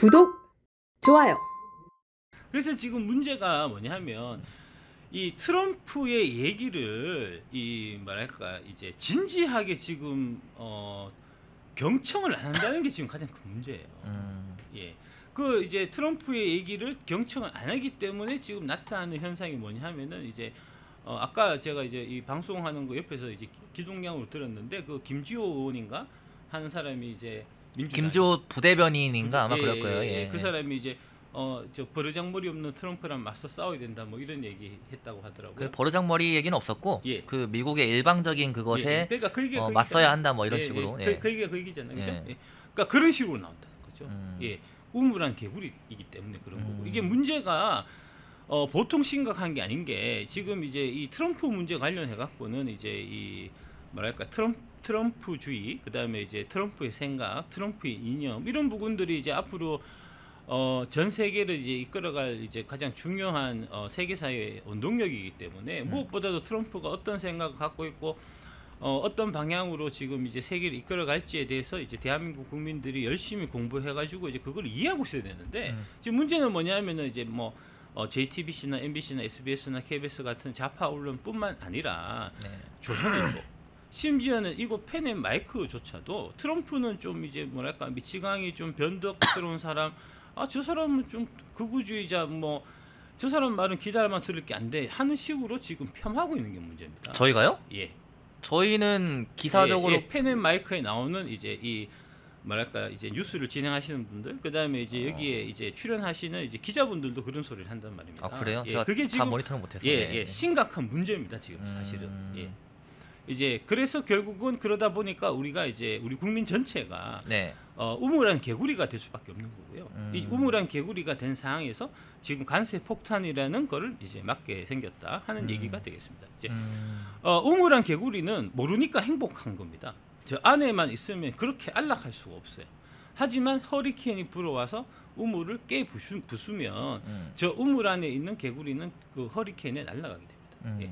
구독, 좋아요. 그래서 지금 문제가 뭐냐면 이 트럼프의 얘기를 이 뭐랄까 이제 진지하게 지금 경청을 안 한다는 게 지금 가장 큰 문제예요. 예. 그 이제 트럼프의 얘기를 경청을 안 하기 때문에 지금 나타나는 현상이 뭐냐면은 이제 아까 제가 이제 이 방송하는 거 옆에서 이제 기동량으로 들었는데 그 김지호 의원인가 하는 사람이 이제 김지호 부대변인인가 아마 그럴 거예요. 예. 그 사람이 이제 저 버르장머리 없는 트럼프랑 맞서 싸워야 된다 뭐 이런 얘기 했다고 하더라고요. 그 버르장머리 얘기는 없었고 예. 그 미국의 일방적인 그것에 그러니까 그 얘기가 맞서야 한다 뭐 이런 식으로. 그 얘기가 그 얘기잖아요. 그죠? 예. 그러니까 그런 식으로 나온다는 거죠. 예. 우물한 개구리이기 때문에 그런 거고. 이게 문제가 보통 심각한 게 아닌 게 지금 이제 이 트럼프 문제 관련해 갖고는 이제 이 뭐랄까 트럼프주의, 그다음에 이제 트럼프의 생각, 트럼프의 이념 이런 부분들이 이제 앞으로 전 세계를 이제 이끌어갈 이제 가장 중요한 세계사의 원동력이기 때문에 무엇보다도 트럼프가 어떤 생각을 갖고 있고 어떤 방향으로 지금 이제 세계를 이끌어갈지에 대해서 이제 대한민국 국민들이 열심히 공부해가지고 이제 그걸 이해하고 있어야 되는데 지금 문제는 뭐냐면은 이제 뭐 JTBC나 MBC나 SBS나 KBS 같은 좌파 언론뿐만 아니라 조선일보 심지어는 이곳 펜앤 마이크조차도 트럼프는 좀 이제 뭐랄까 미치광이 좀 변덕스러운 사람, 저 사람은 좀 극우주의자, 뭐 저 사람 말은 기다려만 들을 게 안 돼 하는 식으로 지금 폄하하고 있는 게 문제입니다. 저희가요? 예. 저희는 기사적으로 펜앤 마이크에 나오는 이제 이 뭐랄까 이제 뉴스를 진행하시는 분들, 그다음에 이제 여기에 이제 출연하시는 이제 기자분들도 그런 소리를 한단 말입니다. 그래요? 예, 제가 그게 지금 다 모니터는 못해서. 심각한 문제입니다 지금 사실은. 예. 이제 그래서 결국은 그러다 보니까 우리가 이제 우리 국민 전체가 우물한 개구리가 될 수밖에 없는 거고요. 이 우물한 개구리가 된 상황에서 지금 관세 폭탄이라는 거를 이제 맞게 생겼다 하는 얘기가 되겠습니다. 이제 우물한 개구리는 모르니까 행복한 겁니다. 저 안에만 있으면 그렇게 안락할 수가 없어요. 하지만 허리케인이 불어와서 우물을 부수면 저 우물 안에 있는 개구리는 그 허리케인에 날아가게 됩니다. 예.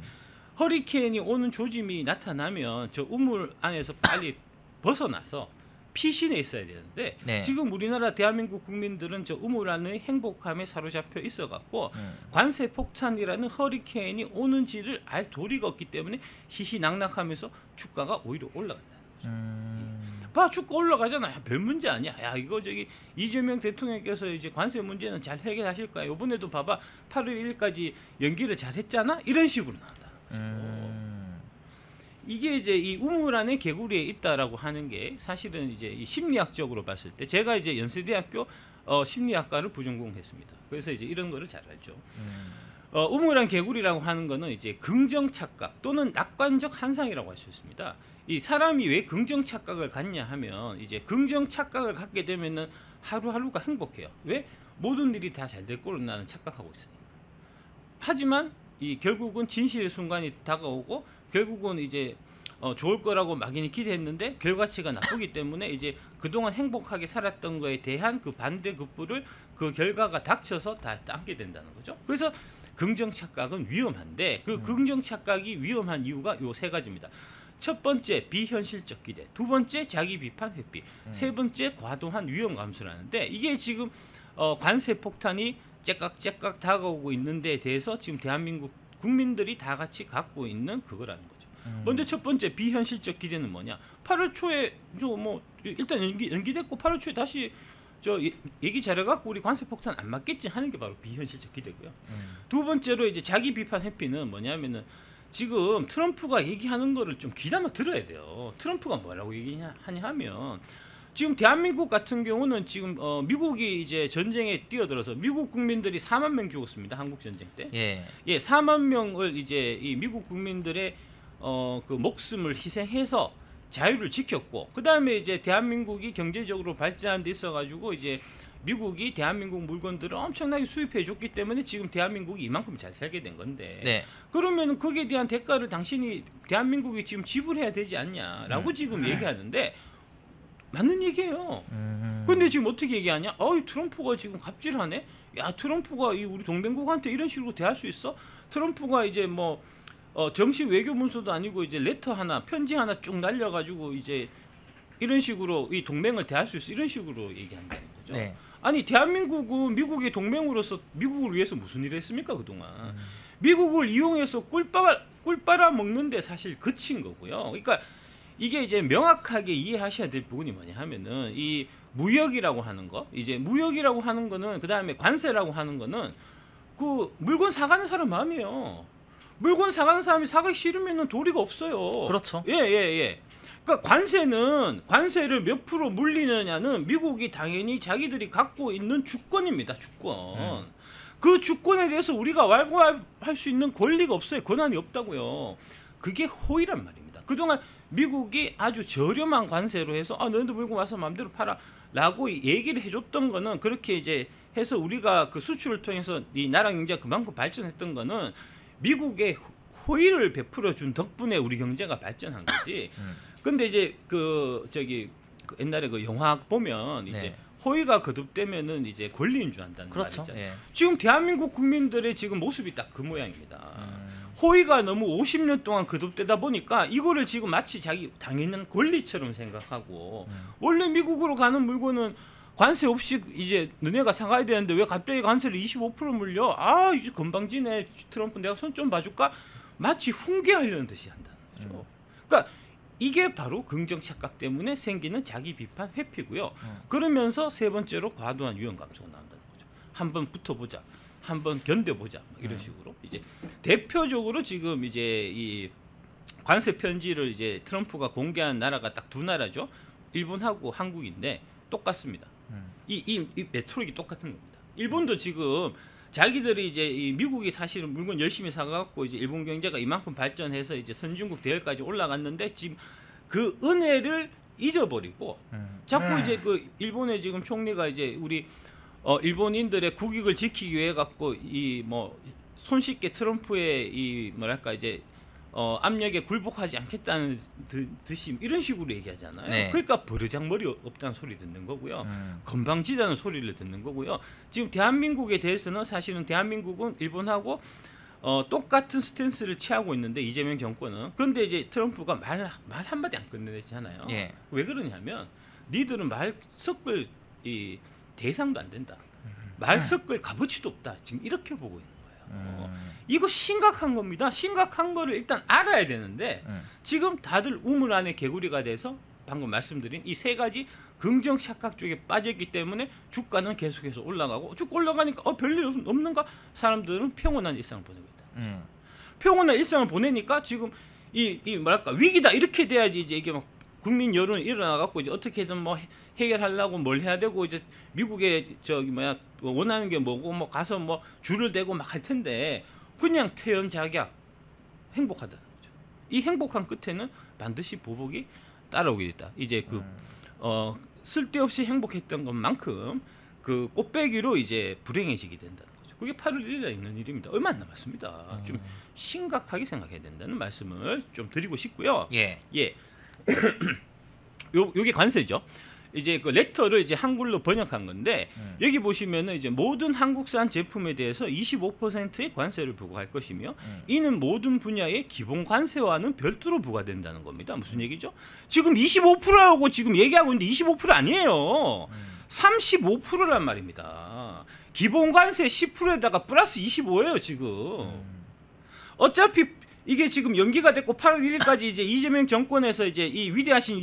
허리케인이 오는 조짐이 나타나면 저 우물 안에서 빨리 벗어나서 피신해 있어야 되는데 지금 우리나라 대한민국 국민들은 저 우물 안의 행복함에 사로잡혀 있어갖고 관세 폭탄이라는 허리케인이 오는지를 알 도리가 없기 때문에 희희낙낙하면서 주가가 오히려 올라간다는 거죠. 봐, 주가 올라가잖아. 별 문제 아니야. 야, 이거 저기 이재명 대통령께서 이제 관세 문제는 잘 해결하실 거야. 이번에도 봐봐 8월 1일까지 연기를 잘 했잖아. 이런 식으로 나온다. 이게 이제 이 우물 안에 개구리에 있다라고 하는 게 사실은 이제 이 심리학적으로 봤을 때 제가 이제 연세대학교 심리학과를 부전공했습니다. 그래서 이제 이런 거를 잘 알죠. 우물안 개구리라고 하는 거는 이제 긍정 착각 또는 낙관적 환상이라고 할 수 있습니다. 이 사람이 왜 긍정 착각을 갖냐 하면 이제 긍정 착각을 갖게 되면은 하루하루가 행복해요. 왜? 모든 일이 다 잘 될 거로 나는 착각하고 있으니까. 하지만 이 결국은 진실의 순간이 다가오고 결국은 이제 좋을 거라고 막연히 기대했는데 결과치가 나쁘기 때문에 이제 그동안 행복하게 살았던 거에 대한 그 반대급부를 그 결과가 닥쳐서 다 안게 된다는 거죠. 그래서 긍정 착각은 위험한데 그 긍정 착각이 위험한 이유가 요 세 가지입니다. 첫 번째 비현실적 기대, 두 번째 자기 비판 회피, 세 번째 과도한 위험 감수라는데 이게 지금 관세 폭탄이 째깍째깍 다가오고 있는 데에 대해서 지금 대한민국 국민들이 다 같이 갖고 있는 그거라는 거죠. 먼저 첫 번째 비현실적 기대는 뭐냐? 8월 초에 뭐 일단 연기됐고 8월 초에 다시 얘기 잘해갖고 우리 관세 폭탄 안 맞겠지 하는 게 바로 비현실적 기대고요. 두 번째로 이제 자기 비판 회피는 뭐냐면은 지금 트럼프가 얘기하는 거를 좀 귀담아 들어야 돼요. 트럼프가 뭐라고 얘기하냐 하면 지금 대한민국 같은 경우는 지금 미국이 이제 전쟁에 뛰어들어서 미국 국민들이 4만 명 죽었습니다. 한국 전쟁 때. 4만 명을 이제 이 미국 국민들의 그 목숨을 희생해서 자유를 지켰고 그다음에 이제 대한민국이 경제적으로 발전한 데 있어 가지고 이제 미국이 대한민국 물건들을 엄청나게 수입해 줬기 때문에 지금 대한민국이 이만큼 잘 살게 된 건데 그러면 거기에 대한 대가를 당신이 대한민국이 지금 지불해야 되지 않냐라고 지금 얘기하는데 맞는 얘기예요. 근데 지금 어떻게 얘기하냐? 트럼프가 지금 갑질하네? 야, 트럼프가 우리 동맹국한테 이런 식으로 대할 수 있어? 트럼프가 이제 뭐 정식 외교 문서도 아니고 이제 레터 하나, 편지 하나 쭉 날려가지고 이제 이런 식으로 이 동맹을 대할 수 있어? 이런 식으로 얘기한다는 거죠. 아니 대한민국은 미국의 동맹으로서 미국을 위해서 무슨 일을 했습니까 그동안? 미국을 이용해서 꿀 빨아 먹는데 사실 그친 거고요. 그러니까 이게 이제 명확하게 이해하셔야 될 부분이 뭐냐 하면은 이 무역이라고 하는 거, 이제 무역이라고 하는 거는 그 다음에 관세라고 하는 거는 그 물건 사가는 사람 마음이에요. 물건 사가는 사람이 사가기 싫으면은 도리가 없어요. 그렇죠. 예. 그러니까 관세를 몇 프로 물리느냐는 미국이 당연히 자기들이 갖고 있는 주권입니다. 주권. 그 주권에 대해서 우리가 왈가왈할 수 있는 권리가 없어요. 권한이 없다고요. 그게 호의란 말입니다. 그동안 미국이 아주 저렴한 관세로 해서 너희들 물건 와서 마음대로 팔아라고 얘기를 해줬던 거는 그렇게 이제 해서 우리가 그 수출을 통해서 이 나라 경제가 그만큼 발전했던 거는 미국의 호의를 베풀어 준 덕분에 우리 경제가 발전한 거지. 근데 이제 그 옛날에 그 영화 보면 이제 네. 호의가 거듭되면은 이제 권리인 줄 안다는 그렇죠. 말이죠. 예. 지금 대한민국 국민들의 지금 모습이 딱 그 모양입니다. 호의가 너무 50년 동안 거듭되다 보니까 이거를 지금 마치 자기 당연한 권리처럼 생각하고 원래 미국으로 가는 물건은 관세 없이 이제 너네가 사가야 되는데 왜 갑자기 관세를 25% 물려? 이제 건방지네. 트럼프 내가 손 좀 봐줄까? 마치 훈계하려는 듯이 한다는 거죠. 그러니까 이게 바로 긍정 착각 때문에 생기는 자기 비판 회피고요. 그러면서 세 번째로 과도한 위험 감소가 나온다는 거죠. 한번 붙어보자, 한번 견뎌보자, 이런 식으로 이제 대표적으로 지금 이제 이 관세 편지를 이제 트럼프가 공개한 나라가 딱 두 나라죠. 일본하고 한국인데 똑같습니다. 이 메트로릭이 똑같은 겁니다. 일본도 지금 자기들이 이제 이 미국이 사실은 물건 열심히 사갖고 이제 일본 경제가 이만큼 발전해서 이제 선진국 대열까지 올라갔는데 지금 그 은혜를 잊어버리고 자꾸 이제 그 일본의 지금 총리가 이제 우리 일본인들의 국익을 지키기 위해 갖고 이 뭐 손쉽게 트럼프의 이 뭐랄까 이제 압력에 굴복하지 않겠다는 듯이 이런 식으로 얘기하잖아요. 네. 그러니까 버르장머리 없다는 소리 듣는 거고요. 건방지다는 소리를 듣는 거고요. 지금 대한민국에 대해서는 사실은 대한민국은 일본하고 똑같은 스탠스를 취하고 있는데 이재명 정권은 그런데 이제 트럼프가 말 한마디 안 끝내잖아요. 예. 왜 그러냐면 니들은 말 섞을 이 대상도 안 된다. 말 섞을 값어치도 없다. 지금 이렇게 보고 있는 거예요. 이거 심각한 겁니다. 심각한 거를 일단 알아야 되는데 지금 다들 우물 안에 개구리가 돼서 방금 말씀드린 이 세 가지 긍정 착각 쪽에 빠졌기 때문에 주가는 계속해서 올라가고 쭉 올라가니까 별일 없는가? 사람들은 평온한 일상을 보내고 있다. 평온한 일상을 보내니까 지금 이 뭐랄까 위기다 이렇게 돼야지 이제 이게 막 국민 여론이 일어나갖고 이제 어떻게든 뭐 해결하려고 뭘 해야 되고 이제 미국에 원하는 게 뭐고 뭐 가서 뭐 줄을 대고 막 할 텐데 그냥 태연작약 행복하다는 거죠. 이 행복한 끝에는 반드시 보복이 따라오게 됐다. 이제 쓸데없이 행복했던 것만큼 그 꽃배기로 이제 불행해지게 된다는 거죠. 그게 8월 1일에 있는 일입니다. 얼마 안 남았습니다. 좀 심각하게 생각해야 된다는 말씀을 좀 드리고 싶고요. 예. 요게 관세죠. 이제 그 레터를 이제 한글로 번역한 건데 여기 보시면은 이제 모든 한국산 제품에 대해서 25%의 관세를 부과할 것이며 이는 모든 분야의 기본 관세와는 별도로 부과된다는 겁니다. 무슨 얘기죠? 지금 25%라고 지금 얘기하고 있는데 25% 아니에요. 35%란 말입니다. 기본 관세 10%에다가 플러스 25예요, 지금. 어차피 이게 지금 연기가 됐고 8월 1일까지 이제 이재명 정권에서 이제 이 위대하신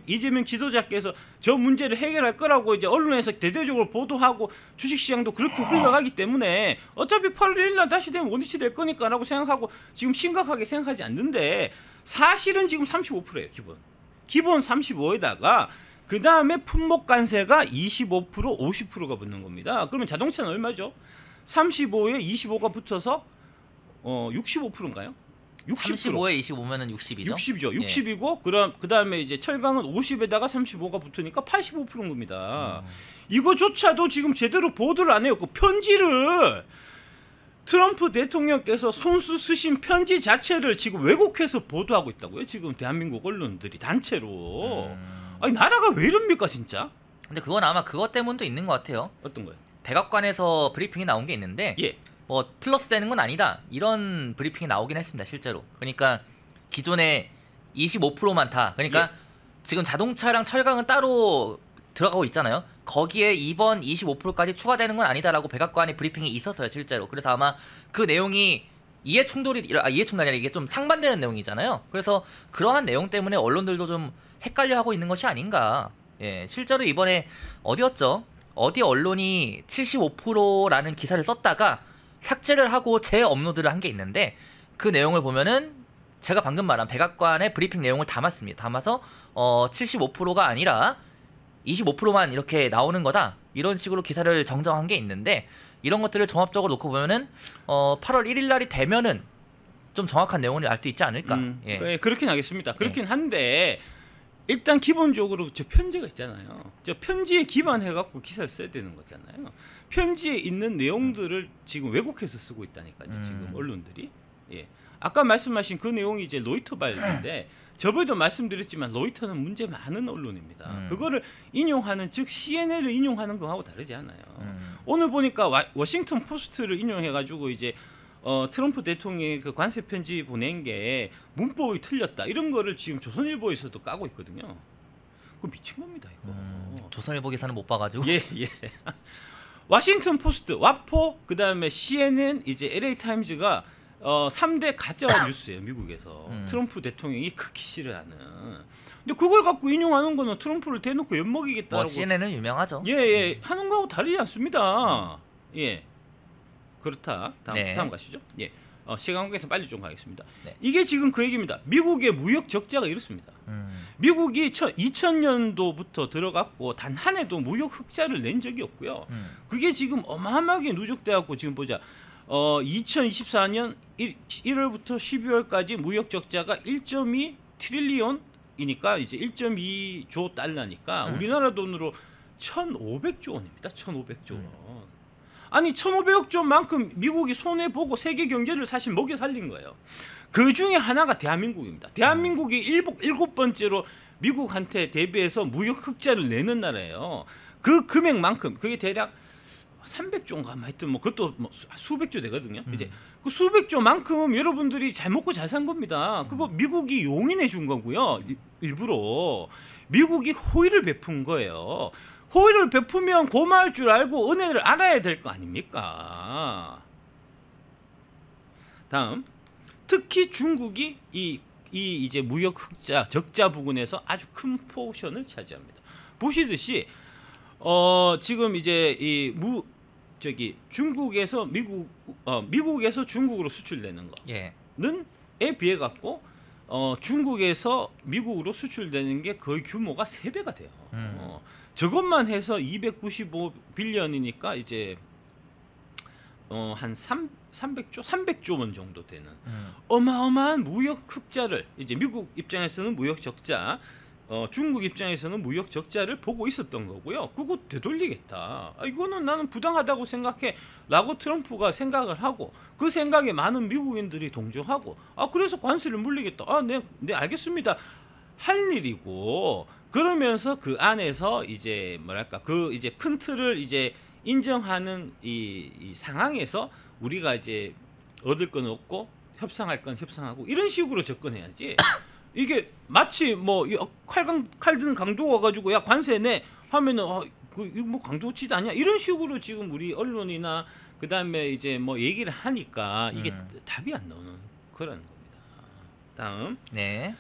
이재명 지도자께서 저 문제를 해결할 거라고 이제 언론에서 대대적으로 보도하고 주식시장도 그렇게 흘러가기 때문에 어차피 8월 1일 날 다시 되면 원위치 될 거니까라고 생각하고 지금 심각하게 생각하지 않는데 사실은 지금 35%예요, 기본 35에다가 그 다음에 품목 관세가 25%, 50%가 붙는 겁니다. 그러면 자동차는 얼마죠? 35에 25가 붙어서 65%인가요? 35에 25면은 60이죠. 60이죠. 60이고 그다음에 이제 철강은 50에다가 35가 붙으니까 85%인 겁니다. 이거조차도 지금 제대로 보도를 안 해요. 그 편지를 트럼프 대통령께서 손수 쓰신 편지 자체를 지금 왜곡해서 보도하고 있다고요. 지금 대한민국 언론들이 단체로. 아니 나라가 왜 이럽니까 진짜? 근데 그건 아마 그것 때문도 있는 것 같아요. 어떤 거요? 백악관에서 브리핑이 나온 게 있는데 예. 뭐 플러스 되는 건 아니다 이런 브리핑이 나오긴 했습니다. 실제로. 그러니까 기존에 25%만 타. 그러니까 지금 자동차랑 철강은 따로 들어가고 있잖아요. 거기에 이번 25%까지 추가되는 건 아니다라고 백악관의 브리핑이 있었어요 실제로. 그래서 아마 그 내용이 이해충돌이 아니라 이게 좀 상반되는 내용이잖아요. 그래서 그러한 내용 때문에 언론들도 좀 헷갈려하고 있는 것이 아닌가. 예, 실제로 이번에 어디였죠? 어디 언론이 75%라는 기사를 썼다가 삭제를 하고 재업로드를 한 게 있는데 그 내용을 보면은 제가 방금 말한 백악관의 브리핑 내용을 담았습니다. 담아서 75%가 아니라 25%만 이렇게 나오는 거다. 이런 식으로 기사를 정정한 게 있는데 이런 것들을 종합적으로 놓고 보면은 8월 1일 날이 되면은 좀 정확한 내용을 알 수 있지 않을까. 예. 네, 그렇긴 하겠습니다. 그렇긴 한데 일단 기본적으로 저 편지가 있잖아요. 저 편지에 기반해갖고 기사를 써야 되는 거잖아요. 편지에 있는 내용들을 지금 왜곡해서 쓰고 있다니까요. 지금 언론들이. 예. 아까 말씀하신 그 내용이 이제 로이터 발인데 저번에도 말씀드렸지만 로이터는 문제 많은 언론입니다. 그거를 인용하는 즉 CNN을 인용하는 거하고 다르지 않아요. 오늘 보니까 워싱턴 포스트를 인용해가지고 이제 트럼프 대통령의 그 관세 편지 보낸 게 문법이 틀렸다 이런 거를 지금 조선일보에서도 까고 있거든요. 그거 미친 겁니다 이거. 조선일보 기사는 못 봐가지고. 예. 워싱턴 포스트, 와포, 그 다음에 CNN, 이제 LA 타임즈가 3대 가짜 뉴스예요 미국에서. 트럼프 대통령이 극히 싫어하는. 근데 그걸 갖고 인용하는 거는 트럼프를 대놓고 엿먹이겠다고. CNN은 유명하죠. 예, 하는 거하고 다르지 않습니다. 예, 그렇다. 다음 가시죠. 예, 시간 관계에서 빨리 좀 가겠습니다. 네. 이게 지금 그 얘기입니다. 미국의 무역 적자가 이렇습니다. 미국이 2000년도부터 들어갔고 단 한 해도 무역 흑자를 낸 적이 없고요. 그게 지금 어마어마하게 누적돼갖고 지금 보자. 2024년 1월부터 12월까지 무역 적자가 1.2 트릴리온이니까 이제 1.2조 달러니까 우리나라 돈으로 1,500조 원입니다. 1,500조 원. 아니 1,500억 원만큼 미국이 손해 보고 세계 경제를 사실 먹여 살린 거예요. 그 중에 하나가 대한민국입니다. 대한민국이 7번째로 미국한테 대비해서 무역 흑자를 내는 나라예요. 그 금액만큼 그게 대략 300조인가 하여튼 뭐 그것도 뭐 수백조 되거든요. 이제 그 수백조만큼 여러분들이 잘 먹고 잘 산 겁니다. 그거 미국이 용인해 준 거고요. 일부러 미국이 호의를 베푼 거예요. 호의를 베푸면 고마울 줄 알고 은혜를 알아야 될 거 아닙니까? 다음, 특히 중국이 이 이제 무역 흑자 적자 부분에서 아주 큰 포션을 차지합니다. 보시듯이 지금 이제 중국에서 미국에서 중국으로 수출되는 거는 에 비해 갖고 중국에서 미국으로 수출되는 게 거의 규모가 3배가 돼요. 저것만 해서 295빌리언이니까 이제 한 300조 원 정도 되는 어마어마한 무역 흑자를 이제 미국 입장에서는 무역 적자, 중국 입장에서는 무역 적자를 보고 있었던 거고요. 그거 되돌리겠다. 이거는 나는 부당하다고 생각해. 라고 트럼프가 생각을 하고 그 생각에 많은 미국인들이 동조하고 그래서 관세를 물리겠다. 네 알겠습니다. 할 일이고 그러면서 그 안에서 이제 뭐랄까 그 이제 큰 틀을 이제 인정하는 이 상황에서 우리가 이제 얻을 건 얻고 협상할 건 협상하고 이런 식으로 접근해야지. 이게 마치 뭐 칼 드는 강도 와가지고 야 관세 내 하면은 이거 뭐 강도치도 아니야 이런 식으로 지금 우리 언론이나 그 다음에 이제 뭐 얘기를 하니까 이게 답이 안 나오는 그런 겁니다. 다음. 네.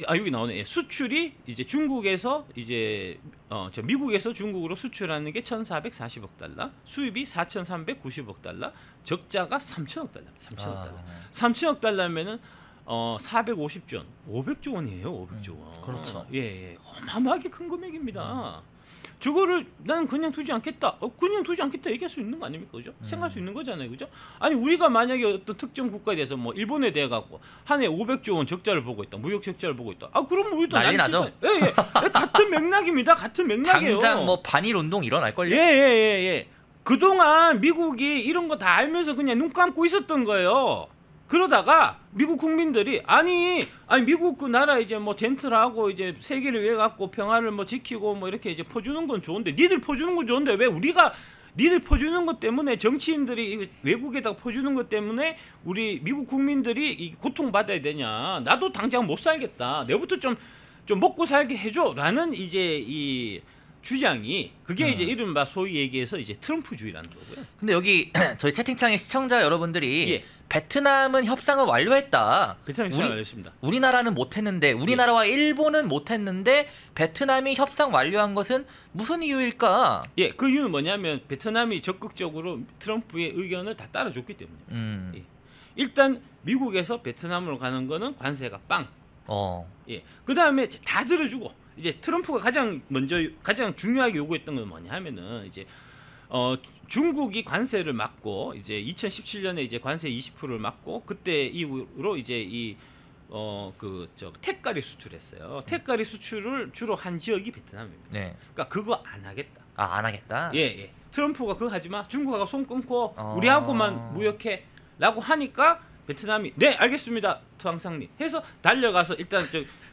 여기 나오네. 수출이 이제 중국에서 이제 미국에서 중국으로 수출하는 게 1,440억 달러, 수입이 4,390억 달러, 적자가 3천억 달러. 3천억 달러면은 450조 원, 500조 원이에요. 500조 원. 그렇죠. 예, 어마어마하게 큰 금액입니다. 저거를 나는 그냥 두지 않겠다. 그냥 두지 않겠다 얘기할 수 있는 거 아닙니까? 그죠? 생각할 수 있는 거잖아요. 그죠? 아니 우리가 만약에 어떤 특정 국가에 대해서 뭐 일본에 대해 갖고 한 해 500조 원 적자를 보고 있다. 무역 적자를 보고 있다. 그럼 우리도 난리 나죠. 예. 같은 맥락입니다. 같은 맥락이에요. 당장 뭐 반일 운동 일어날걸요? 예. 그동안 미국이 이런 거 다 알면서 그냥 눈 감고 있었던 거예요. 그러다가 미국 국민들이 아니 미국 그 나라 이제 뭐 젠틀하고 이제 세계를 위해 갖고 평화를 뭐 지키고 뭐 이렇게 이제 퍼주는 건 좋은데 니들 퍼주는 건 좋은데 왜 우리가 니들 퍼주는 것 때문에 정치인들이 외국에다가 퍼주는 것 때문에 우리 미국 국민들이 고통받아야 되냐. 나도 당장 못 살겠다. 내부터 좀 먹고 살게 해줘라는 이제 이 주장이 그게 이제 이른바 소위 얘기해서 이제 트럼프주의라는 거고요. 근데 여기 저희 채팅창에 시청자 여러분들이 예. 베트남은 협상을 완료했다. 베트남이 협상을 완료했습니다. 우리나라는 못했는데 우리나라와 일본은 못했는데 베트남이 협상 완료한 것은 무슨 이유일까? 예, 그 이유는 뭐냐면 베트남이 적극적으로 트럼프의 의견을 다 따라줬기 때문입니다. 예. 일단 미국에서 베트남으로 가는 거는 관세가 빵. 예. 그 다음에 다 들어주고 이제 트럼프가 가장 중요하게 요구했던 건 뭐냐 하면은 이제 중국이 관세를 막고 이제 2017년에 이제 관세 20%를 막고 그때 이후로 이제 택가리 수출했어요. 택가리 수출을 주로 한 지역이 베트남입니다. 네. 그러니까 그거 안 하겠다. 아, 안 하겠다. 예, 예. 트럼프가 그거 하지 마. 중국하고 손 끊고 우리하고만 무역해라고 하니까 베트남이 네 알겠습니다, 황상님 해서 달려가서 일단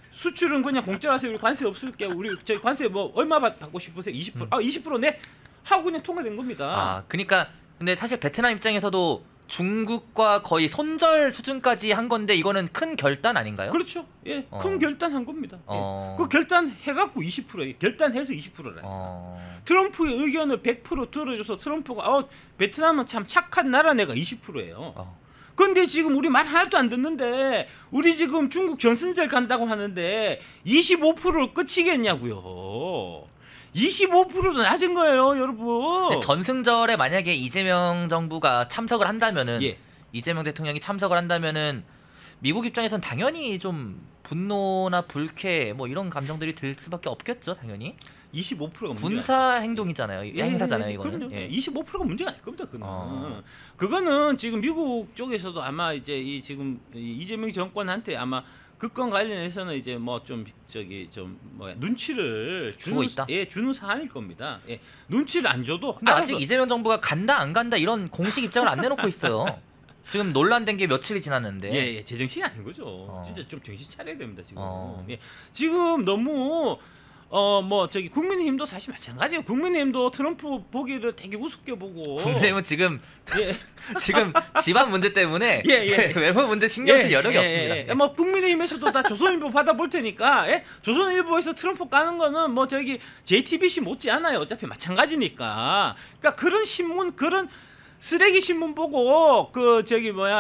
수출은 그냥 공짜로 하세요. 우리 관세 없을게. 우리 저희 관세 뭐 얼마 받고 싶으세요? 20%. 20% 네. 하고 그냥 통과된 겁니다. 아, 그러니까 근데 사실 베트남 입장에서도 중국과 거의 손절 수준까지 한 건데 이거는 큰 결단 아닌가요? 그렇죠. 예, 큰 결단한 겁니다. 어. 예. 그 결단해갖고 20%예요. 결단해서 20%라니까. 트럼프의 의견을 100% 들어줘서 트럼프가 베트남은 참 착한 나라네가 20%예요. 근데 지금 우리 말 하나도 안 듣는데 우리 지금 중국 전선절 간다고 하는데 25%를 끝이겠냐고요. 25%도 낮은 거예요, 여러분. 전승절에 만약에 이재명 정부가 참석을 한다면은 예. 이재명 대통령이 참석을 한다면은 미국 입장에선 당연히 좀 분노나 불쾌 뭐 이런 감정들이 들 수밖에 없겠죠, 당연히. 25%가 군사 행동이잖아요, 행사잖아요, 이거는. 그럼요. 예. 25%가 문제가 아닐 겁니다, 그거는 지금 미국 쪽에서도 아마 이제 지금 이재명 정권한테 아마 그건 관련해서는 이제 뭐 눈치를 주고 있다. 예, 주는 사안일 겁니다. 예, 눈치를 안 줘도. 근데 아직 이재명 정부가 간다 안 간다 이런 공식 입장을 안 내놓고 있어요. 지금 논란된 게 며칠이 지났는데. 예, 제정신이 아닌 거죠. 진짜 좀 정신 차려야 됩니다, 지금. 예, 지금 너무 국민의힘도 사실 마찬가지예요. 국민의힘도 트럼프 보기를 되게 우습게 보고. 국민의힘은 지금 지금 집안 문제 때문에 외부 문제 신경 쓸 여력이 없습니다. 뭐 국민의힘에서도 다 조선일보 받아볼 테니까. 조선일보에서 트럼프 까는 거는 JTBC 못지 않아요. 어차피 마찬가지니까. 그러니까 그런 신문 그런 쓰레기 신문 보고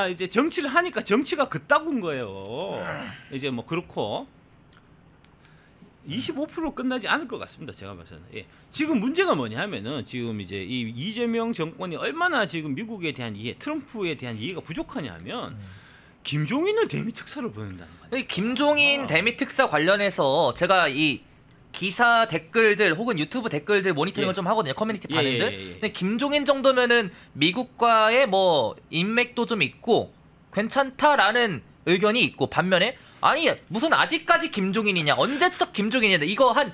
이제 정치를 하니까 정치가 그따군 거예요. 이제 그렇고. 25% 끝나지 않을 것 같습니다. 제가 봐서는. 예. 지금 문제가 뭐냐 하면은 지금 이제 이 이재명 정권이 얼마나 지금 미국에 대한 이해, 트럼프에 대한 이해가 부족하냐면 김종인을 대미 특사로 보낸다는 거예요. 김종인 대미 특사 관련해서 제가 이 기사 댓글들 혹은 유튜브 댓글들 모니터링을 좀 하거든요. 커뮤니티 반응들. 근데 김종인 정도면은 미국과의 인맥도 좀 있고 괜찮다라는 의견이 있고, 반면에 아니 무슨 아직까지 김종인이냐, 언제적 김종인이냐, 이거 한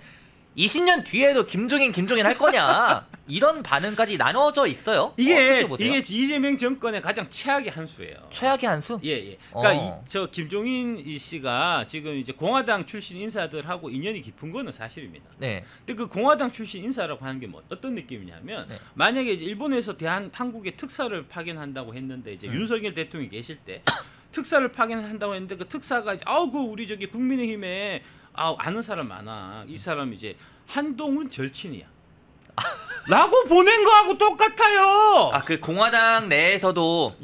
20년 뒤에도 김종인 할 거냐, 이런 반응까지 나눠져 있어요. 이게 이재명 정권의 가장 최악의 한 수예요. 최악의 한 수? 예. 그러니까 저 김종인 씨가 지금 이제 공화당 출신 인사들하고 인연이 깊은 거는 사실입니다. 네. 근데 그 공화당 출신 인사라고 하는 게 어떤 느낌이냐면, 만약에 이제 일본에서 한국에 특사를 파견한다고 했는데 이제 윤석열 대통령이 계실 때 특사를 파견한다고 했는데 그 특사가 이제 우리 국민의힘에 아는 사람 많아. 이 사람 이제 한동훈 절친이야. 라고 보낸 거하고 똑같아요. 그 공화당 내에서도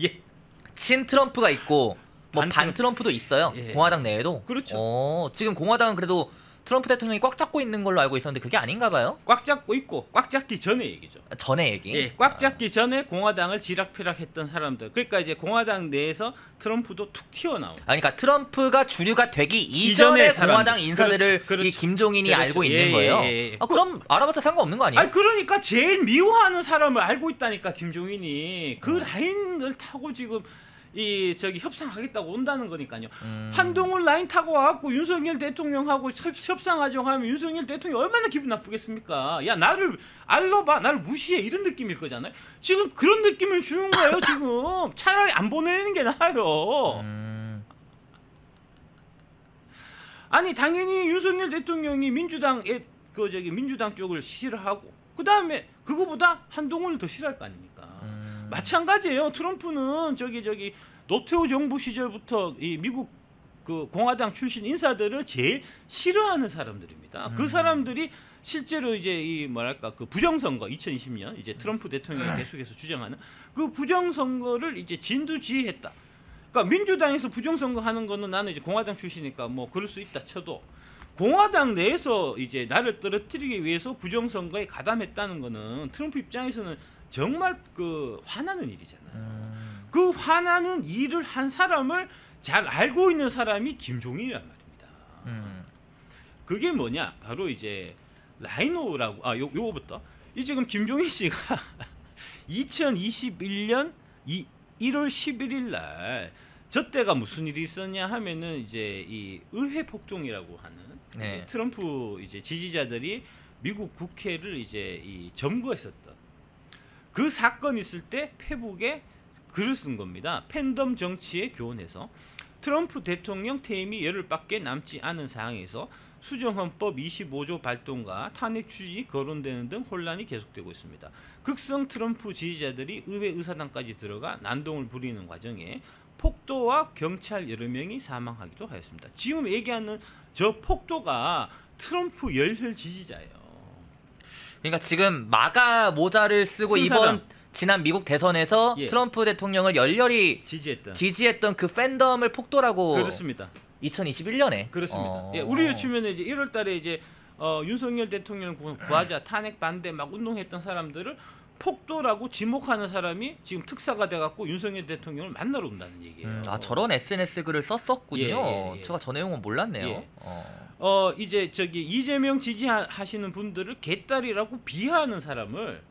친 트럼프가 있고 반 트럼프도 있어요. 공화당 내에도. 그렇죠. 지금 공화당은 그래도 트럼프 대통령이 꽉 잡고 있는 걸로 알고 있었는데 그게 아닌가 봐요. 꽉 잡고 있고 꽉 잡기 전에 얘기죠. 전에 얘기. 예, 꽉 잡기 전에 공화당을 지락펴락했던 사람들. 그러니까 이제 공화당 내에서 트럼프도 툭 튀어나온. 그러니까 트럼프가 주류가 되기 이전에 공화당 인사들을 이 김종인이 알고 있는 거예요. 그럼 알아봤자 상관없는 거 아니에요? 그러니까 제일 미워하는 사람을 알고 있다니까, 김종인이. 그 라인을 타고 지금 협상하겠다고 온다는 거니까요. 한동훈 라인 타고 와갖고 윤석열 대통령하고 협상하자고 하면 윤석열 대통령이 얼마나 기분 나쁘겠습니까? 야, 나를 알러봐, 나를 무시해, 이런 느낌일 거잖아요. 지금 그런 느낌을 주는 거예요. 지금 차라리 안 보내는 게 나아요. 아니 당연히 윤석열 대통령이 민주당 쪽을 싫어하고, 그 다음에 그거보다 한동훈을 더 싫어할 거 아닙니까? 마찬가지예요. 트럼프는 노태우 정부 시절부터 이 미국 공화당 출신 인사들을 제일 싫어하는 사람들입니다. 그 사람들이 실제로 이제 이 뭐랄까 그 부정선거 2020년 이제 트럼프 대통령이 계속해서 주장하는 그 부정선거를 이제 진두지휘했다. 그러니까 민주당에서 부정선거 하는 거는 나는 이제 공화당 출신이니까 뭐 그럴 수 있다 쳐도 공화당 내에서 이제 나를 떨어뜨리기 위해서 부정선거에 가담했다는 거는 트럼프 입장에서는 정말 그 화나는 일이잖아요. 그 화나는 일을 한 사람을 잘 알고 있는 사람이 김종인이란 말입니다. 그게 뭐냐? 바로 이제 라이노라고 요거부터 이 지금 김종인 씨가 2021년 1월 11일 날 저 때가 무슨 일이 있었냐 하면은 이제 이 의회 폭동이라고 하는 네. 트럼프 이제 지지자들이 미국 국회를 이제 이 점거했었던 그 사건 있을 때 페북에 글을 쓴 겁니다. 팬덤 정치에 교훈해서 트럼프 대통령 퇴임이 열흘밖에 남지 않은 상황에서 수정헌법 25조 발동과 탄핵 추진이 거론되는 등 혼란이 계속되고 있습니다. 극성 트럼프 지지자들이 의회 의사당까지 들어가 난동을 부리는 과정에 폭도와 경찰 여러 명이 사망하기도 하였습니다. 지금 얘기하는 저 폭도가 트럼프 열혈 지지자예요. 그러니까 지금 마가 모자를 쓰고 이번 지난 미국 대선에서 예. 트럼프 대통령을 열렬히 지지했던 그 팬덤을 폭도라고. 그렇습니다. 2021년에 그렇습니다. 예, 우리를 치면 이제 1월달에 이제 윤석열 대통령 구하자 탄핵 반대 막 운동했던 사람들을 폭도라고 지목하는 사람이 지금 특사가 돼갖고 윤석열 대통령을 만나러 온다는 얘기예요. 아 저런 SNS 글을 썼었군요. 예. 제가 저 내용은 몰랐네요. 예. 이제 저기 이재명 지지하시는 분들을 개딸이라고 비하하는 사람을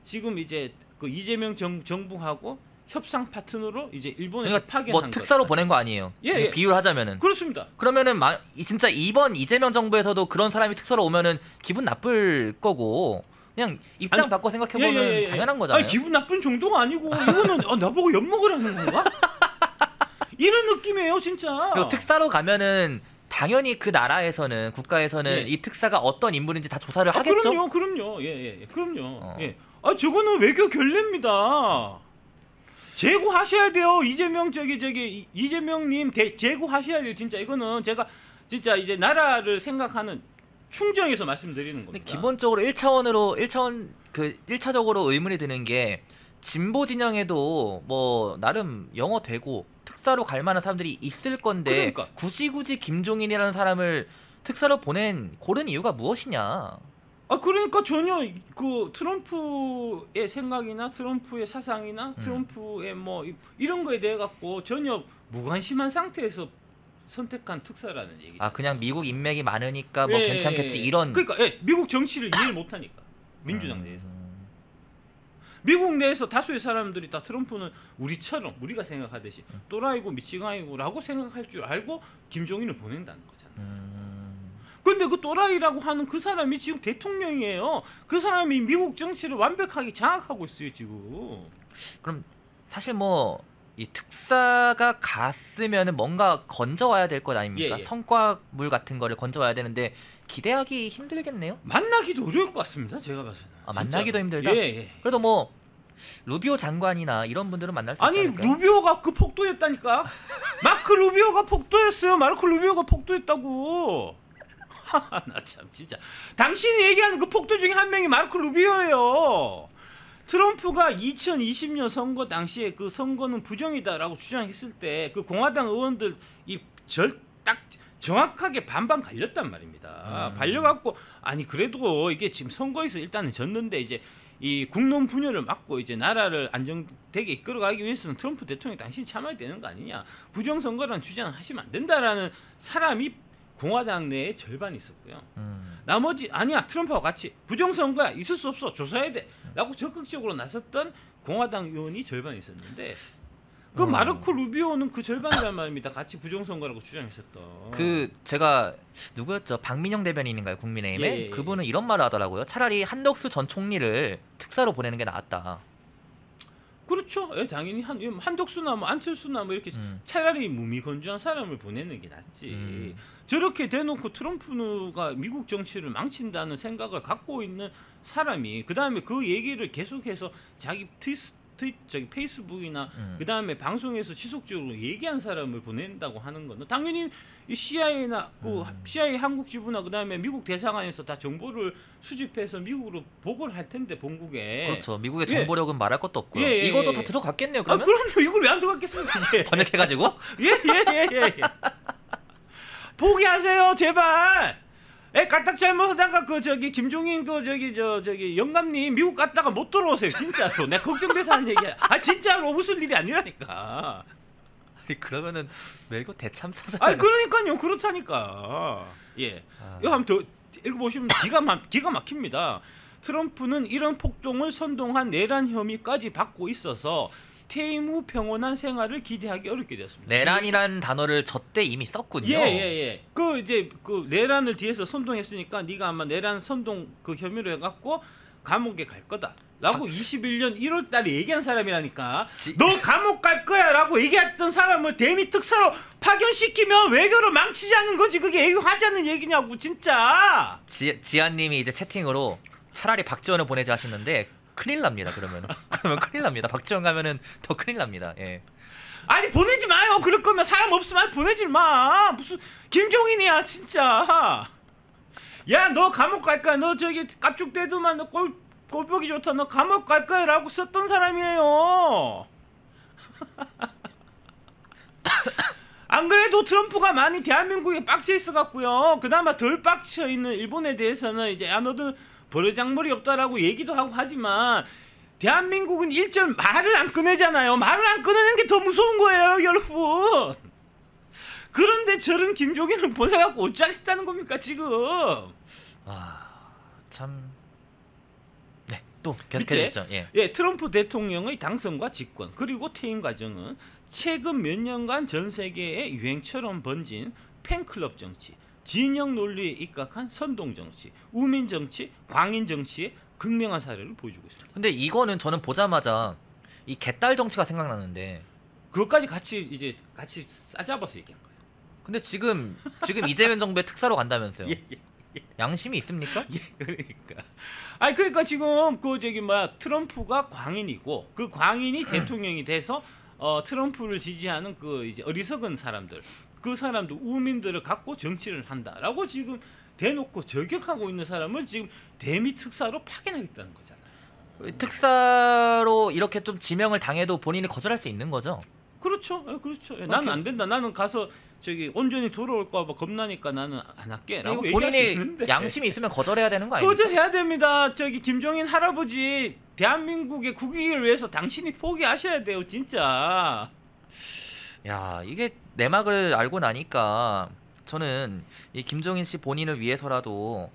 지금 이제 그 이재명 정부하고 협상 파트너로 이제 일본에서 그러니까 파견한 뭐 특사로 보낸 거 아니에요. 예. 비유하자면은. 그렇습니다. 그러면은 진짜 이번 이재명 정부에서도 그런 사람이 특사로 오면은 기분 나쁠 거고 그냥 입장 바꿔 생각해보면 당연한 거잖아요. 아니, 기분 나쁜 정도가 아니고 이거는 나보고 엿먹으라는 건가? 이런 느낌이에요 진짜. 그리고 특사로 가면은 당연히 그 나라에서는 국가에서는 이 특사가 어떤 인물인지 다 조사를 하겠죠. 그럼요. 그럼요. 예. 아 저거는 외교 결례입니다. 제고하셔야 돼요. 이재명님 제고하셔야 돼요. 진짜 이거는 제가 진짜 이제 나라를 생각하는 충정에서 말씀드리는 겁니다. 기본적으로 1차적으로 의문이 드는 게 진보 진영에도 뭐 나름 영어 되고 특사로 갈 만한 사람들이 있을 건데 그러니까. 굳이 김종인이라는 사람을 특사로 보낸 고른 이유가 무엇이냐? 그러니까 전혀 그 트럼프의 생각이나 트럼프의 사상이나 트럼프의 뭐 이런 거에 대해 갖고 전혀 무관심한 상태에서 선택한 특사라는 얘기죠. 그냥 미국 인맥이 많으니까 뭐 괜찮겠지 이런. 그러니까 미국 정치를 이해를 못하니까 민주당 내에서. 미국 내에서 다수의 사람들이 다 트럼프는 우리처럼 우리가 생각하듯이 또라이고 미치광이고라고 생각할 줄 알고 김종인을 보낸다는 거잖아요. 근데 그 또라이라고 하는 그 사람이 지금 대통령이에요. 그 사람이 미국 정치를 완벽하게 장악하고 있어요 지금. 그럼 사실 뭐 이 특사가 갔으면은 뭔가 건져와야 될 것 아닙니까? 성과물 같은 거를 건져와야 되는데 기대하기 힘들겠네요. 만나기도 어려울 것 같습니다. 제가 봐서는. 만나기도 힘들다. 그래도 뭐 루비오 장관이나 이런 분들은 만날 수 있지 않을까요? 루비오가 그 폭도였다니까. 마크 루비오가 폭도였어요. 마르코 루비오가 폭도였다고. 나 참 진짜. 당신이 얘기하는 그 폭도 중에 한 명이 마르코 루비오예요. 트럼프가 2020년 선거 당시에 그 선거는 부정이다라고 주장했을 때 그 공화당 의원들 딱 정확하게 반반 갈렸단 말입니다. 발려갖고 그래도 이게 지금 선거에서 일단은 졌는데 이제 이 국론 분열을 막고 이제 나라를 안정되게 이끌어가기 위해서는 트럼프 대통령이 당신이 참아야 되는 거 아니냐. 부정선거라는 주장을 하시면 안 된다라는 사람이 공화당 내에 절반이 있었고요. 나머지 아니야 트럼프와 같이 부정선거야 있을 수 없어 조사해야 돼 라고 적극적으로 나섰던 공화당 의원이 절반 있었는데 그 마르코 루비오는 그 절반이란 말입니다. 같이 부정선거라고 주장했었던. 제가 누구였죠? 박민영 대변인인가요? 국민의힘에? 그분은 이런 말을 하더라고요. 차라리 한덕수 전 총리를 특사로 보내는 게 낫다. 그렇죠. 당연히 한덕수나 뭐 안철수나 뭐 이렇게 차라리 무미건조한 사람을 보내는 게 낫지. 저렇게 대놓고 트럼프가 미국 정치를 망친다는 생각을 갖고 있는 사람이 그 다음에 그 얘기를 계속해서 자기 페이스북이나 그 다음에 방송에서 지속적으로 얘기한 사람을 보낸다고 하는 거는 당연히 이 CIA나 그 CIA 한국 지부나 그 다음에 미국 대사관에서 다 정보를 수집해서 미국으로 보고를 할 텐데 본국에. 그렇죠. 미국의 정보력은 말할 것도 없고요. 예, 예, 이것도 예. 다 들어갔겠네요. 그러면 그럼요. 이걸 왜 안 들어갔겠습니까? 예. 번역해가지고. 예. 포기하세요, 제발. 까딱 잘못하다가 김종인 저기 영감님 미국 갔다가 못 들어오세요, 진짜로. 내가 걱정돼서 하는 얘기야. 진짜로 웃을 일이 아니라니까. 그러면은 멜고 대참사자. 그러니까요, 그렇다니까. 예. 이거 한번 더 읽어보시면 기가 막힙니다. 트럼프는 이런 폭동을 선동한 내란 혐의까지 받고 있어서 퇴임 후 평온한 생활을 기대하기 어렵게 되었습니다. 내란이라는 단어를 저때 이미 썼군요. 예. 그 내란을 뒤에서 선동했으니까 네가 아마 내란 선동 그 혐의로 해갖고 감옥에 갈 거다라고 21년 1월달에 얘기한 사람이라니까. 너 감옥 갈 거야라고 얘기했던 사람을 대미 특사로 파견시키면 외교를 망치지 않는 거지. 그게 애교하자는 얘기냐고 진짜. 지아님이 이제 채팅으로 차라리 박지원을 보내자 하시는데. 큰일 납니다. 그러면 큰일 납니다. 박지원 가면은 더 큰일 납니다. 예. 아니 보내지 마요. 그럴 거면 사람 없으면 보내지 마. 무슨 김종인이야 진짜. 야 너 감옥 갈 거야. 너 저기 깝죽대도만 너 꼴보기 좋다. 너 감옥 갈 거야라고 썼던 사람이에요. 안 그래도 트럼프가 많이 대한민국에 빡쳐 있어 갖고요. 그나마 덜 빡쳐 있는 일본에 대해서는 이제 너도 버르장머리 없다라고 얘기도 하고 하지만 대한민국은 일절 말을 안 꺼내잖아요. 말을 안 꺼내는 게 더 무서운 거예요, 여러분. 그런데 저런 김종인을 보내갖고 어쩌겠다는 겁니까 지금? 참. 네, 또 계속해주시죠. 예, 트럼프 대통령의 당선과 집권 그리고 퇴임 과정은 최근 몇 년간 전 세계의 유행처럼 번진 팬클럽 정치, 진영 논리에 입각한 선동 정치, 우민 정치, 광인 정치의 극명한 사례를 보여주고 있습니다. 근데 이거는 저는 보자마자 이 개딸 정치가 생각나는데 그것까지 같이 싸잡아서 얘기한 거예요. 근데 지금 이재명 정부의 특사로 간다면서요? 예. 양심이 있습니까? 예, 그러니까 지금 트럼프가 광인이고 그 광인이 대통령이 돼서 트럼프를 지지하는 그 이제 어리석은 사람들. 그 사람도 우민들을 갖고 정치를 한다라고 지금 대놓고 저격하고 있는 사람을 지금 대미 특사로 파견하겠다는 거잖아요. 특사로 이렇게 좀 지명을 당해도 본인이 거절할 수 있는 거죠? 그렇죠. 나는 안 된다. 나는 가서 온전히 돌아올까 봐 겁나니까 나는 안 할게라고 본인이 양심이 있으면 거절해야 되는 거 아닙니까? 거절해야 됩니다. 김종인 할아버지 대한민국의 국익을 위해서 당신이 포기하셔야 돼요, 진짜. 야, 이게 내막을 알고 나니까 저는 이 김종인 씨 본인을 위해서라도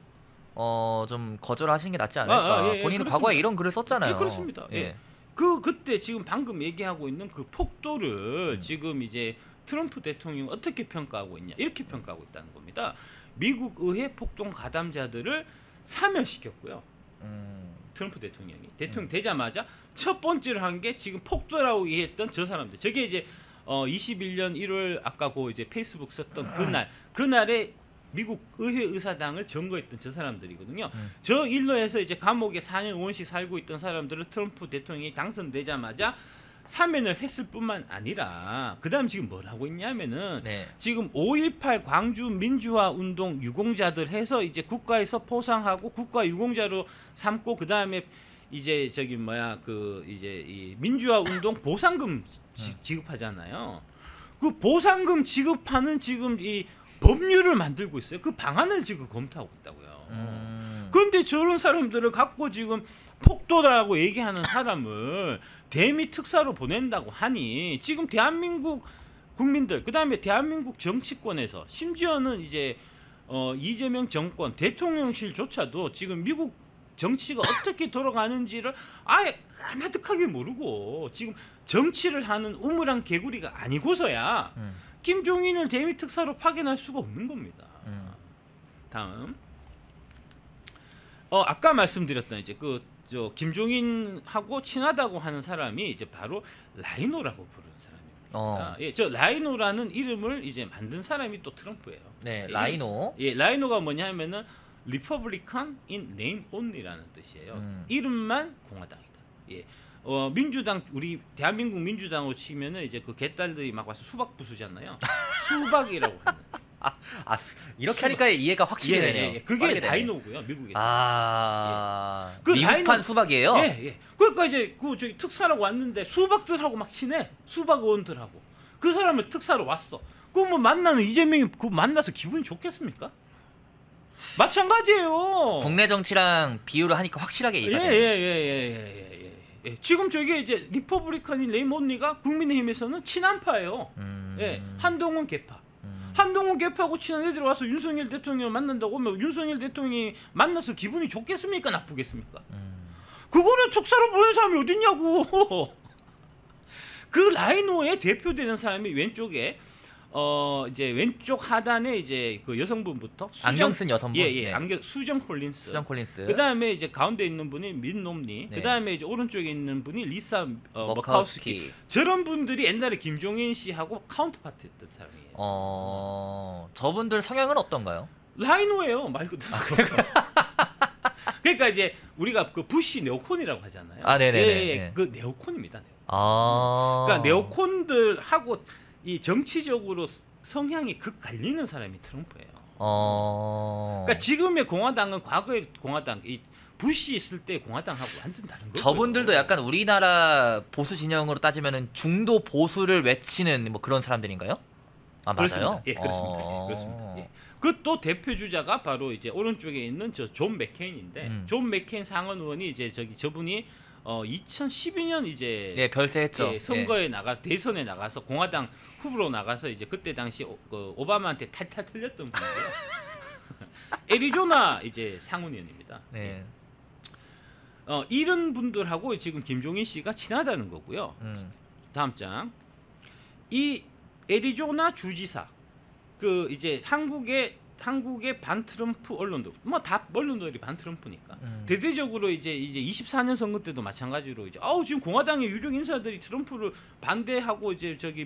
좀 거절하시는 게 낫지 않을까. 본인은 그렇습니다. 과거에 이런 글을 썼잖아요. 예, 그렇습니다. 예. 그때 지금 방금 얘기하고 있는 그 폭도를 지금 이제 트럼프 대통령이 어떻게 평가하고 있냐, 이렇게 평가하고 있다는 겁니다. 미국 의회 폭동 가담자들을 사면시켰고요. 트럼프 대통령 되자마자 첫 번째로 한 게 지금 폭도라고 이해했던 저 사람들. 저게 이제 21년 1월 아까 이제 페이스북 썼던 그날에 미국 의회 의사당을 점거했던 저 사람들이거든요. 저 일로 해서 이제 감옥에 4년 5년씩 살고 있던 사람들을 트럼프 대통령이 당선되자마자 사면을 했을 뿐만 아니라 그다음 지금 뭘 하고 있냐면은 지금 5.18 광주 민주화 운동 유공자들 해서 이제 국가에서 포상하고 국가 유공자로 삼고 그다음에 이제 이 민주화 운동 보상금 지급하잖아요. 그 보상금 지급하는 지금 이 법률을 만들고 있어요. 그 방안을 지금 검토하고 있다고요. 그런데 저런 사람들을 갖고 지금 폭도라고 얘기하는 사람을 대미 특사로 보낸다고 하니 지금 대한민국 국민들 그다음에 대한민국 정치권에서 심지어는 이제 이재명 정권 대통령실조차도 지금 미국 정치가 어떻게 돌아가는지를 아예 까마득하게 모르고 지금 정치를 하는 우물한 개구리가 아니고서야 김종인을 대미 특사로 파견할 수가 없는 겁니다. 다음 아까 말씀드렸던 이제 김종인하고 친하다고 하는 사람이 이제 바로 라이노라고 부르는 사람입니다. 예, 저 라이노라는 이름을 이제 만든 사람이 또 트럼프예요. 네, 라이노. 라이노가 뭐냐면은 Republican in name only라는 뜻이에요. 이름만 공화당이다. 예, 민주당 우리 대한민국 민주당으로 치면은 이제 그 개딸들이 막 와서 수박 부수잖아요. 수박이라고 하는. 이렇게 하니까 이해가 확실히 되네요. 그게 라이노고요, 미국에서. 그 미국판 라이노, 수박이에요? 예. 그러니까 이제 그 저기 특사라고 왔는데 수박들하고 막 친해. 수박 의원들하고. 그 사람을 특사로 왔어. 그 뭐 만나는 이재명이 그 만나서 기분이 좋겠습니까? 마찬가지예요. 국내 정치랑 비유를 하니까 확실하게 이해가 돼요. 지금 저기 이제 리퍼블리칸인 레이몬니가 국민의힘에서는 친한파예요. 예, 한동훈 개파. 한동훈 개파하고 친한 애들이 와서 윤석열 대통령을 만난다고 하면 윤석열 대통령이 만나서 기분이 좋겠습니까? 나쁘겠습니까? 그거를 특사로 보낸 사람이 어딨냐고. 그 라이노의 대표되는 사람이 왼쪽에 이제 왼쪽 하단에 이제 그 여성분부터 안경 쓴 여성분. 네. 안경 수정 콜린스. 그다음에 이제 가운데 있는 분이 민 롬니. 네. 그다음에 이제 오른쪽에 있는 분이 리사 머카우스키. 저런 분들이 옛날에 김종인 씨하고 카운터파트 했던 사람이에요. 저분들 성향은 어떤가요? 라이노예요, 말 그대로. 그러니까 이제 우리가 그 부시 네오콘이라고 하잖아요. 네네. 그 네오콘입니다. 그러니까 네오콘들하고 이 정치적으로 성향이 극 갈리는 사람이 트럼프예요. 그러니까 지금의 공화당은 과거의 공화당, 이 부시 있을 때 공화당하고 완전 다른 거예요. 저분들도 약간 우리나라 보수 진영으로 따지면은 중도 보수를 외치는 뭐 그런 사람들인가요? 맞아요. 예, 그렇습니다. 예. 그 또 대표 주자가 바로 이제 오른쪽에 있는 저 존 맥케인인데 존 맥케인 상원 의원이 이제 저분이 2012년 이제 별세했죠. 선거에 나가서 대선에 나가서 공화당 후보로 나가서 이제 그때 당시 그 오바마한테 탈탈 틀렸던 분이고요. 애리조나 이제 상원의원입니다. 이런 분들하고 지금 김종인 씨가 친하다는 거고요. 다음 장. 이 애리조나 주지사 그 이제 한국의 반 트럼프 언론들 뭐 다 언론들이 반 트럼프니까 대대적으로 이제 24년 선거 때도 마찬가지로 이제 지금 공화당의 유력 인사들이 트럼프를 반대하고 이제 저기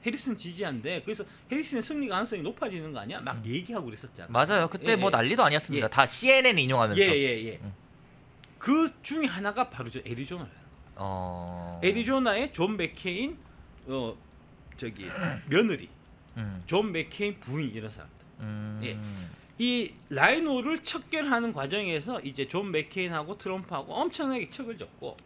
해리슨 지지한대. 그래서 해리슨의 승리 가능성이 높아지는 거 아니야? 막 얘기하고 그랬었잖아요. 맞아요. 그때 뭐 난리도 아니었습니다. 다 CNN 인용하면서. 그 중에 하나가 바로 저 애리조나라는 거. 애리조나의 존 맥케인 저기 며느리 존 맥케인 부인 이런 사람들. 이 라이노를 척결하는 과정에서 이제 존 맥케인하고 트럼프하고 엄청나게 척을 졌고,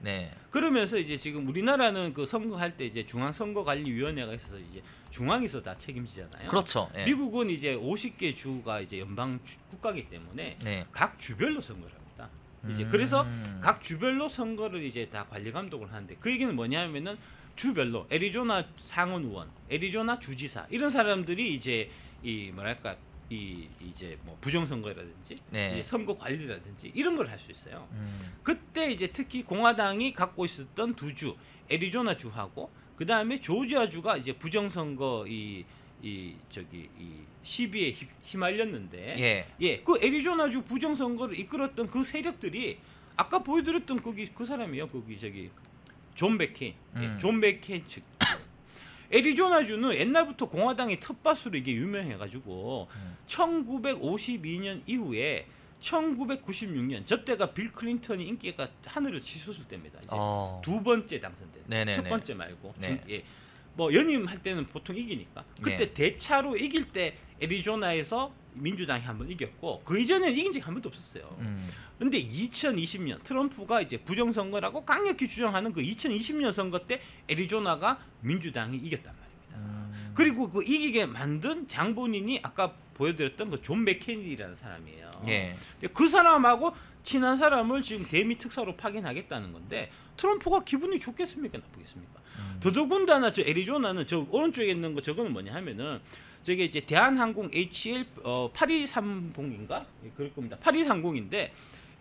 그러면서 이제 지금 우리나라는 그 선거할 때 이제 중앙선거관리위원회가 있어서 이제 중앙에서 다 책임지잖아요. 그렇죠. 미국은 이제 50개 주가 이제 연방 국가이기 때문에 각 주별로 선거를 합니다. 이제 그래서 각 주별로 선거를 이제 다 관리 감독을 하는데 그 얘기는 뭐냐면은 주별로 애리조나 상원 의원, 애리조나 주지사 이런 사람들이 이제 이 뭐랄까 이제 뭐 부정선거라든지 선거 관리라든지 이런 걸 할 수 있어요. 그때 이제 특히 공화당이 갖고 있었던 두 주, 애리조나 주하고 그 다음에 조지아 주가 이제 부정선거 이 시비에 휘말렸는데, 그 애리조나 주 부정선거를 이끌었던 그 세력들이 아까 보여드렸던 그 사람이에요. 거기 저기 존 맥케인, 존 맥케인 측. 애리조나주는 옛날부터 공화당의 텃밭으로 이게 유명해가지고 1952년 이후에 1996년 저때가 빌 클린턴이 인기가 하늘을 치솟을 때입니다. 이제 두 번째 당선된 첫 번째 말고 뭐 연임할 때는 보통 이기니까 그때 대차로 이길 때 애리조나에서 민주당이 한번 이겼고 그 이전에는 이긴 적이 한 번도 없었어요. 근데 2020년 트럼프가 이제 부정선거라고 강력히 주장하는 그 2020년 선거 때 애리조나가 민주당이 이겼단 말입니다. 그리고 그 이기게 만든 장본인이 아까 보여드렸던 그 존 맥케인이라는 사람이에요. 그 사람하고 친한 사람을 지금 대미 특사로 파견하겠다는 건데 트럼프가 기분이 좋겠습니까? 나쁘겠습니까? 더더군다나 저 애리조나는 저 오른쪽에 있는 거 저거는 뭐냐 하면은 저게 이제 대한항공 HL 8230인가? 그럴 겁니다. 8230인데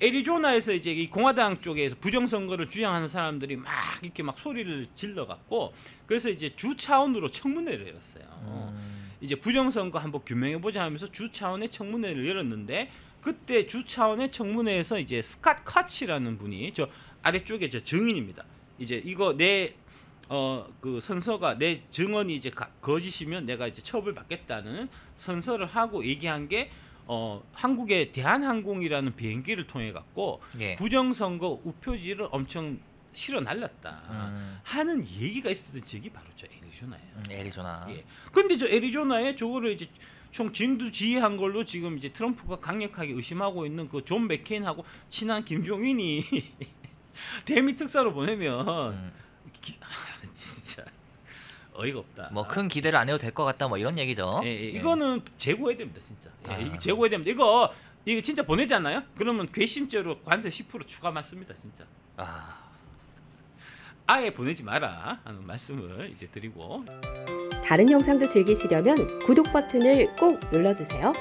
애리조나에서 이제 이 공화당 쪽에서 부정선거를 주장하는 사람들이 막 이렇게 막 소리를 질러갖고 그래서 이제 주 차원으로 청문회를 열었어요. 이제 부정선거 한번 규명해보자 하면서 주 차원의 청문회를 열었는데 그때 주 차원의 청문회에서 이제 스캇 카치라는 분이 저 아래쪽에 저 증인입니다. 이제 이거 그 선서가 내 증언이 이제 거짓이면 내가 이제 처벌받겠다는 선서를 하고 얘기한 게 한국의 대한항공이라는 비행기를 통해 갖고 부정선거 우표지를 엄청 실어 날랐다 하는 얘기가 있었던 지역이 바로 저 애리조나예요. 애리조나. 예. 근데 저 애리조나에 저거를 이제 총 진두지휘한 걸로 지금 이제 트럼프가 강력하게 의심하고 있는 그 존 맥케인하고 친한 김종인이 대미 특사로 보내면 진짜 어이가 없다. 뭐 큰 기대를 안 해도 될 것 같다 뭐 이런 얘기죠. 예, 이거는 재고해야 됩니다, 진짜. 이거 재고해야 됩니다. 이거 진짜 보내잖아요. 그러면 괘씸죄로 관세 10% 추가 맞습니다, 진짜. 아예 보내지 마라 하는 말씀을 이제 드리고. 다른 영상도 즐기시려면 구독 버튼을 꼭 눌러주세요.